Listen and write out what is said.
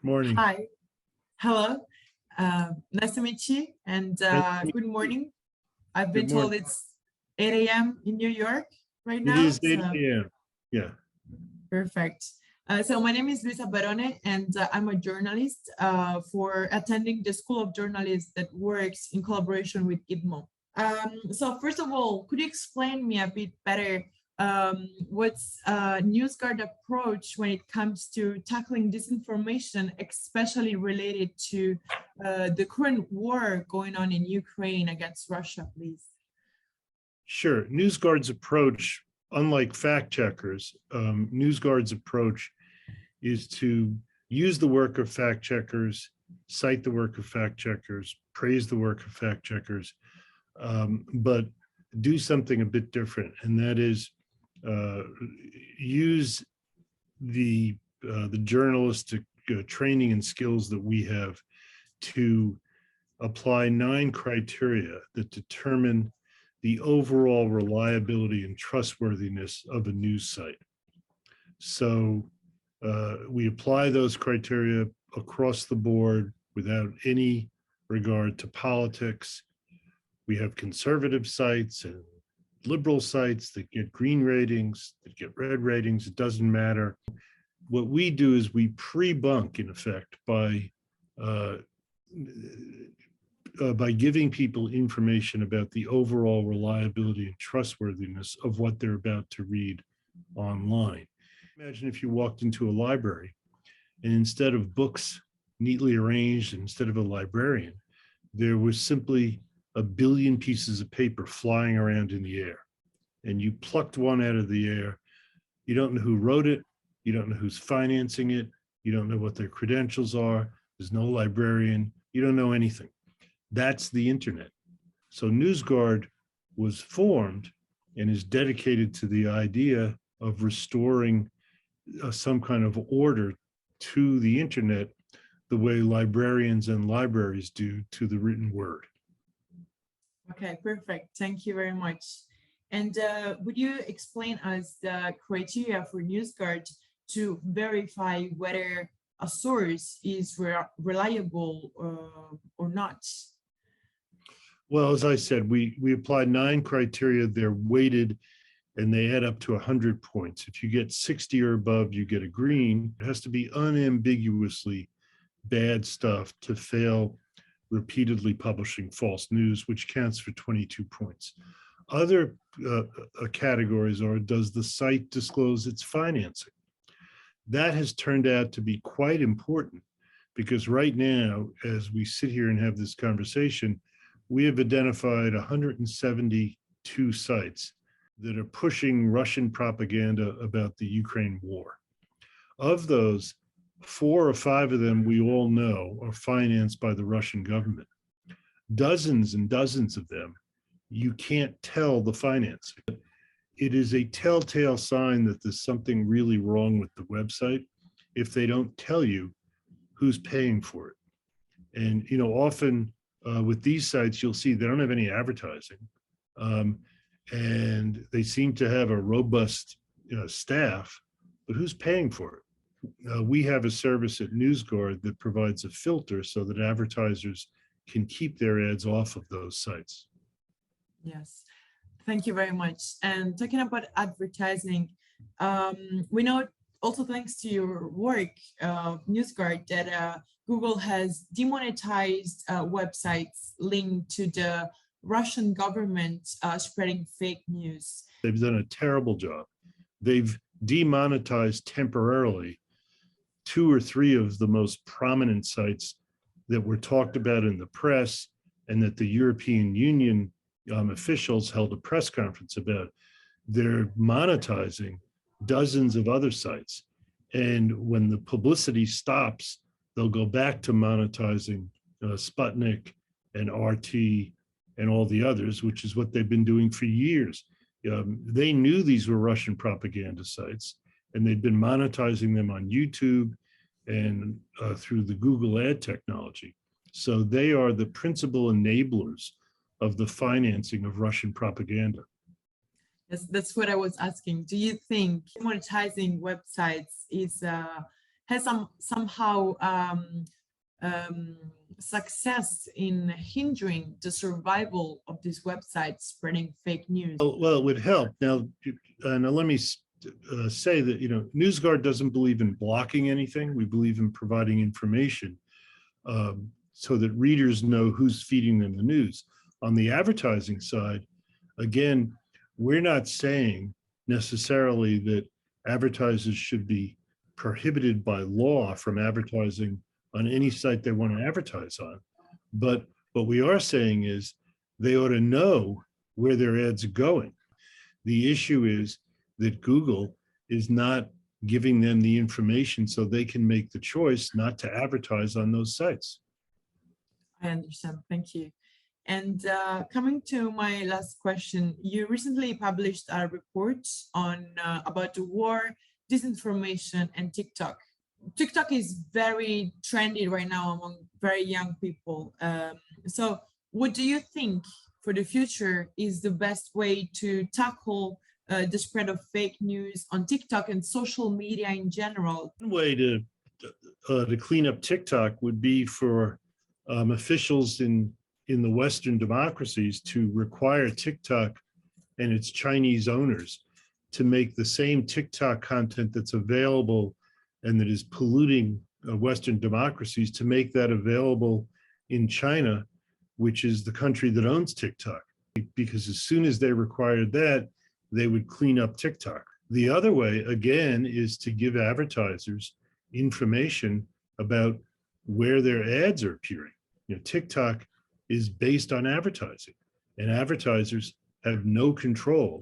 Morning. Hi, hello. Nice to meet you, and good morning. I've been Good told morning. it's 8 a.m. in New York right It now, is 8 so a.m. Yeah. perfect. So my name is Luisa Barone, and I'm a journalist for attending the School of Journalism that works in collaboration with IDMO. So first of all, could you explain me a bit better what's NewsGuard approach when it comes to tackling disinformation, especially related to the current war going on in Ukraine against Russia, please? Sure. NewsGuard's approach, unlike fact checkers, NewsGuard's approach is to use the work of fact checkers, cite the work of fact checkers, praise the work of fact checkers, but do something a bit different, and that is use the journalistic training and skills that we have to apply 9 criteria that determine the overall reliability and trustworthiness of a news site. So we apply those criteria across the board without any regard to politics. We have conservative sites and liberal sites that get green ratings, that get red ratings. It doesn't matter. What we do is we pre-bunk, in effect, by giving people information about the overall reliability and trustworthiness of what they're about to read online. Imagine if you walked into a library and instead of books neatly arranged, instead of a librarian, there was simply a billion pieces of paper flying around in the air. And you plucked one out of the air. You don't know who wrote it. You don't know who's financing it. You don't know what their credentials are. There's no librarian. You don't know anything. That's the internet. So NewsGuard was formed and is dedicated to the idea of restoring some kind of order to the internet the way librarians and libraries do to the written word. Okay, perfect. Thank you very much. And would you explain us the criteria for NewsGuard to verify whether a source is reliable or not? Well, as I said, we applied 9 criteria. They're weighted and they add up to 100 points. If you get 60 or above, you get a green. It has to be unambiguously bad stuff to fail repeatedly publishing false news, which counts for 22 points. Other categories are, does the site disclose its financing? That has turned out to be quite important because right now, as we sit here and have this conversation, we have identified 172 sites that are pushing Russian propaganda about the Ukraine war. Of those, 4 or 5 of them we all know are financed by the Russian government. Dozens and dozens of them, you can't tell the financing. It is a telltale sign that there's something really wrong with the website if they don't tell you who's paying for it. And often with these sites, you'll see they don't have any advertising. And they seem to have a robust staff, but who's paying for it? We have a service at NewsGuard that provides a filter so that advertisers can keep their ads off of those sites. Yes, thank you very much. And talking about advertising, we know also thanks to your work, NewsGuard, that Google has demonetized websites linked to the Russian government spreading fake news. They've done a terrible job. They've demonetized temporarily 2 or 3 of the most prominent sites that were talked about in the press and that the European Union officials held a press conference about. They're monetizing dozens of other sites. And when the publicity stops, they'll go back to monetizing Sputnik and RT and all the others, which is what they've been doing for years. They knew these were Russian propaganda sites, and they'd been monetizing them on YouTube and through the Google ad technology. So they are the principal enablers of the financing of Russian propaganda. That's what I was asking. Do you think monetizing websites is has somehow success in hindering the survival of these websites spreading fake news? Well, it would help. Now let me say that, NewsGuard doesn't believe in blocking anything. We believe in providing information so that readers know who's feeding them the news. On the advertising side, again, we're not saying necessarily that advertisers should be prohibited by law from advertising on any site they want to advertise on. But what we are saying is they ought to know where their ads are going. The issue is that Google is not giving them the information so they can make the choice not to advertise on those sites. I understand. Thank you. And coming to my last question, you recently published a report on about the war, disinformation, and TikTok. TikTok is very trendy right now among very young people. So what do you think for the future is the best way to tackle the spread of fake news on TikTok and social media in general? One way to clean up TikTok would be for officials in the Western democracies to require TikTok and its Chinese owners to make the same TikTok content that's available and that is polluting Western democracies, to make that available in China, which is the country that owns TikTok. Because as soon as they required that, they would clean up TikTok. The other way, again, is to give advertisers information about where their ads are appearing. TikTok is based on advertising, and advertisers have no control